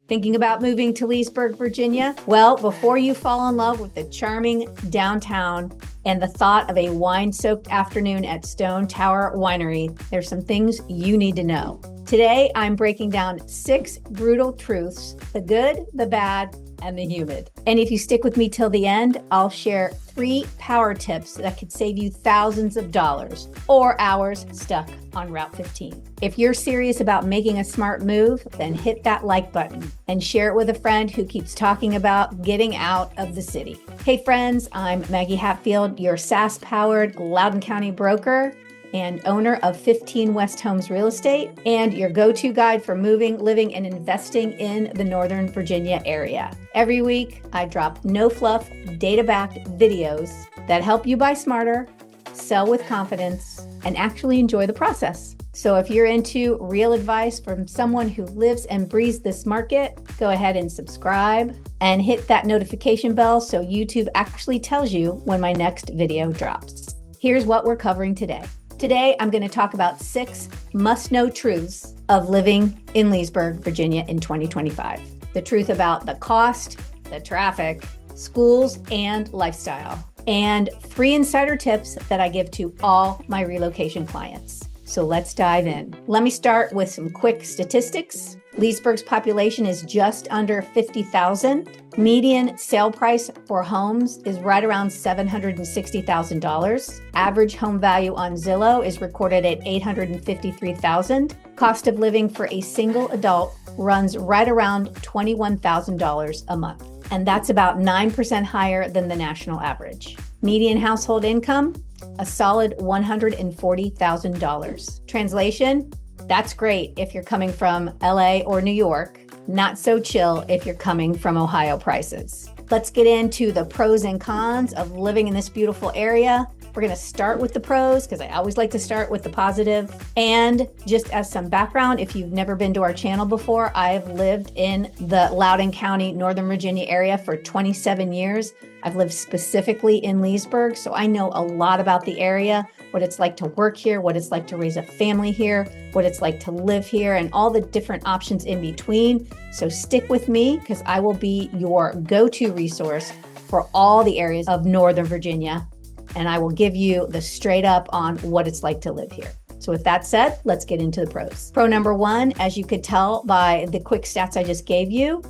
Thinking about moving to Leesburg, Virginia? Well, before you fall in love with the charming downtown and the thought of a wine-soaked afternoon at Stone Tower Winery, there's some things you need to know. Today, I'm breaking down 6 brutal truths, the good, the bad, and the humid. And if you stick with me till the end, I'll share 3 power tips that could save you thousands of dollars or hours stuck on Route 15. If you're serious about making a smart move, then hit that like button and share it with a friend who keeps talking about getting out of the city. Hey friends, I'm Maggie Hatfield, your SaaS-powered Loudoun County broker and owner of 15 West Homes Real Estate, and your go-to guide for moving, living, and investing in the Northern Virginia area. Every week, I drop no-fluff, data-backed videos that help you buy smarter, sell with confidence, and actually enjoy the process. So if you're into real advice from someone who lives and breathes this market, go ahead and subscribe and hit that notification bell so YouTube actually tells you when my next video drops. Here's what we're covering today. Today, I'm going to talk about 6 must-know truths of living in Leesburg, Virginia in 2025. The truth about the cost, the traffic, schools, and lifestyle. And 3 insider tips that I give to all my relocation clients. So let's dive in. Let me start with some quick statistics. Leesburg's population is just under 50,000. Median sale price for homes is right around $760,000. Average home value on Zillow is recorded at $853,000. Cost of living for a single adult runs right around $21,000 a month. And that's about 9% higher than the national average. Median household income, a solid $140,000. Translation, that's great if you're coming from LA or New York. Not so chill if you're coming from Ohio prices. Let's get into the pros and cons of living in this beautiful area. We're going to start with the pros because I always like to start with the positive. And just as some background, if you've never been to our channel before, I've lived in the Loudoun County, Northern Virginia area for 27 years. I've lived specifically in Leesburg, so I know a lot about the area, what it's like to work here, what it's like to raise a family here, what it's like to live here, and all the different options in between. So stick with me because I will be your go-to resource for all the areas of Northern Virginia, and I will give you the straight up on what it's like to live here. So with that said, let's get into the pros. Pro number 1, as you could tell by the quick stats I just gave you,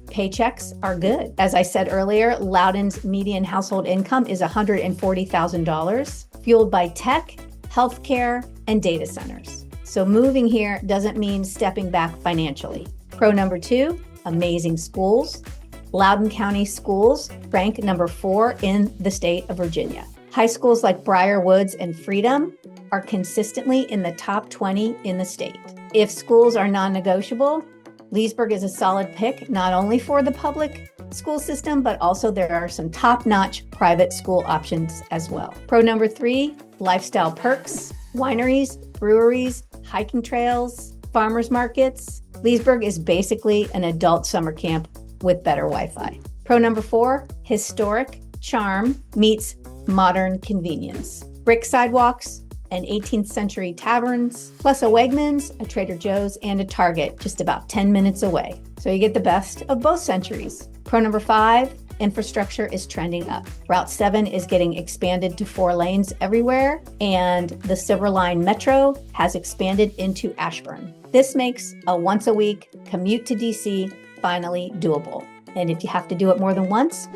paychecks are good. As I said earlier, Loudoun's median household income is $140,000, fueled by tech, healthcare, and data centers. So moving here doesn't mean stepping back financially. Pro number 2, amazing schools. Loudoun County schools rank number 4 in the state of Virginia. High schools like Briar Woods and Freedom are consistently in the top 20 in the state. If schools are non-negotiable, Leesburg is a solid pick, not only for the public school system, but also there are some top-notch private school options as well. Pro number 3, lifestyle perks, wineries, breweries, hiking trails, farmers markets. Leesburg is basically an adult summer camp with better Wi-Fi. Pro number 4, historic charm meets modern convenience. Brick sidewalks, and 18th century taverns, plus a Wegmans, a Trader Joe's, and a Target just about 10 minutes away. So you get the best of both centuries. Pro number 5, infrastructure is trending up. Route 7 is getting expanded to 4 lanes everywhere, and the Silver Line Metro has expanded into Ashburn. This makes a once-a-week commute to DC finally doable. And if you have to do it more than once,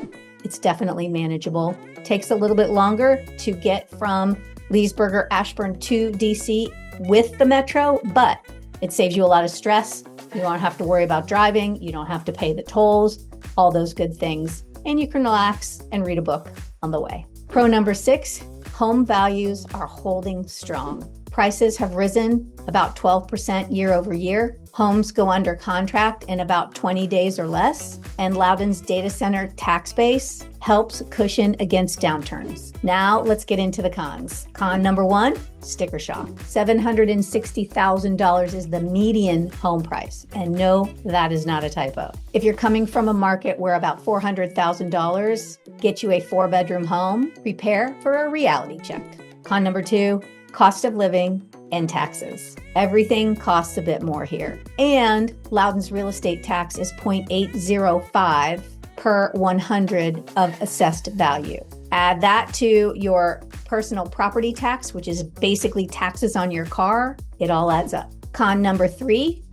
it's definitely manageable. Takes a little bit longer to get from Leesburg or Ashburn to DC with the Metro, but it saves you a lot of stress. You don't have to worry about driving. You don't have to pay the tolls, all those good things. And you can relax and read a book on the way. Pro number 6, home values are holding strong. Prices have risen about 12% year over year. Homes go under contract in about 20 days or less. And Loudoun's data center tax base helps cushion against downturns. Now let's get into the cons. Con number 1, sticker shock. $760,000 is the median home price. And no, that is not a typo. If you're coming from a market where about $400,000 gets you a 4-bedroom home, prepare for a reality check. Con number 2, cost of living, and taxes. Everything costs a bit more here. And Loudoun's real estate tax is 0.805 per 100 of assessed value. Add that to your personal property tax, which is basically taxes on your car. It all adds up. Con number 3,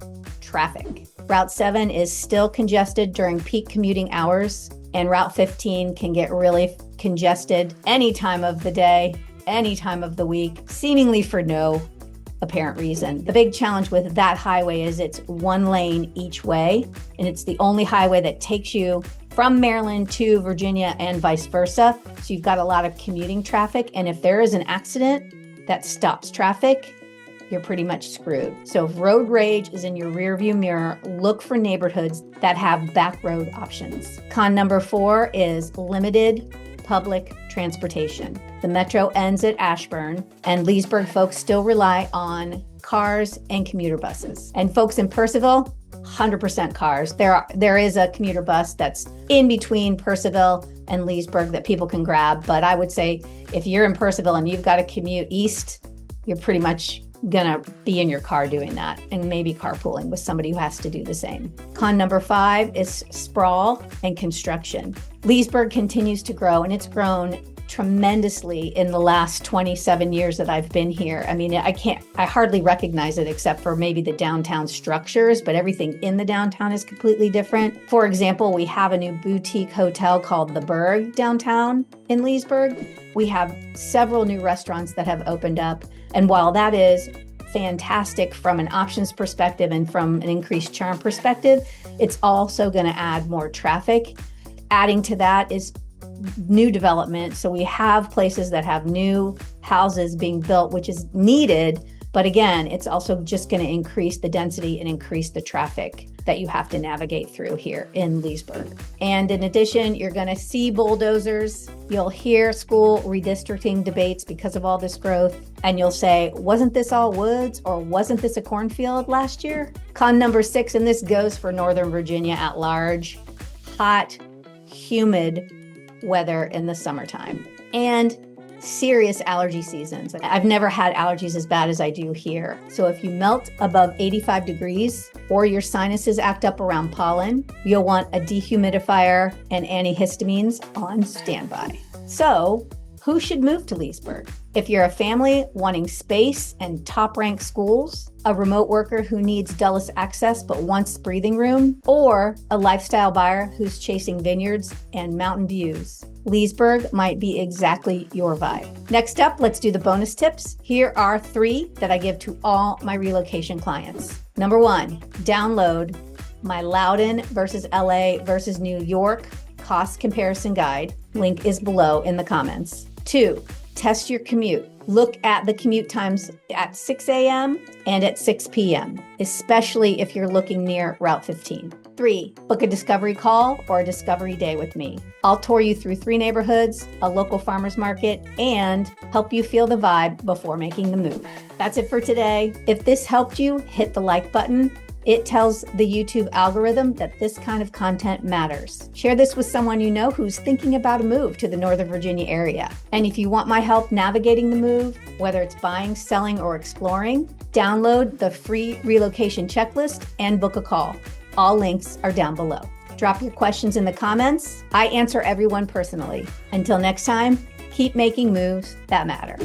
traffic. Route 7 is still congested during peak commuting hours, and Route 15 can get really congested any time of the day, any time of the week, seemingly for no apparent reason. The big challenge with that highway is it's one lane each way, and it's the only highway that takes you from Maryland to Virginia and vice versa. So you've got a lot of commuting traffic, and if there is an accident that stops traffic, you're pretty much screwed. So if road rage is in your rearview mirror, look for neighborhoods that have back road options. Con number 4 is limited public transportation. The metro ends at Ashburn, and Leesburg folks still rely on cars and commuter buses. And folks in Percival, 100% cars. There is a commuter bus that's in between Percival and Leesburg that people can grab. But I would say if you're in Percival and you've got to commute east, you're pretty much gonna be in your car doing that, and maybe carpooling with somebody who has to do the same. Con number 5 is sprawl and construction. Leesburg continues to grow, and it's grown tremendously in the last 27 years that I've been here. I mean, I hardly recognize it except for maybe the downtown structures, but everything in the downtown is completely different. For example, we have a new boutique hotel called The Berg downtown in Leesburg. We have several new restaurants that have opened up. And while that is fantastic from an options perspective and from an increased charm perspective, it's also going to add more traffic. Adding to that is new development. So we have places that have new houses being built, which is needed. But again, it's also just going to increase the density and increase the traffic that you have to navigate through here in Leesburg. And in addition, you're going to see bulldozers. You'll hear school redistricting debates because of all this growth. And you'll say, wasn't this all woods, or wasn't this a cornfield last year? Con number 6, and this goes for Northern Virginia at large, hot, humid weather in the summertime. And serious allergy seasons. I've never had allergies as bad as I do here. So if you melt above 85 degrees or your sinuses act up around pollen, you'll want a dehumidifier and antihistamines on standby. So who should move to Leesburg? If you're a family wanting space and top-ranked schools, a remote worker who needs Dulles access but wants breathing room, or a lifestyle buyer who's chasing vineyards and mountain views, Leesburg might be exactly your vibe. Next up, let's do the bonus tips. Here are 3 that I give to all my relocation clients. Number 1, download my Loudoun versus LA versus New York cost comparison guide. Link is below in the comments. 2, test your commute. Look at the commute times at 6 a.m. and at 6 p.m., especially if you're looking near Route 15. 3, book a discovery call or a discovery day with me. I'll tour you through 3 neighborhoods, a local farmer's market, and help you feel the vibe before making the move. That's it for today. If this helped you, hit the like button. It tells the YouTube algorithm that this kind of content matters. Share this with someone you know who's thinking about a move to the Northern Virginia area. And if you want my help navigating the move, whether it's buying, selling, or exploring, download the free relocation checklist and book a call. All links are down below. Drop your questions in the comments. I answer everyone personally. Until next time, keep making moves that matter.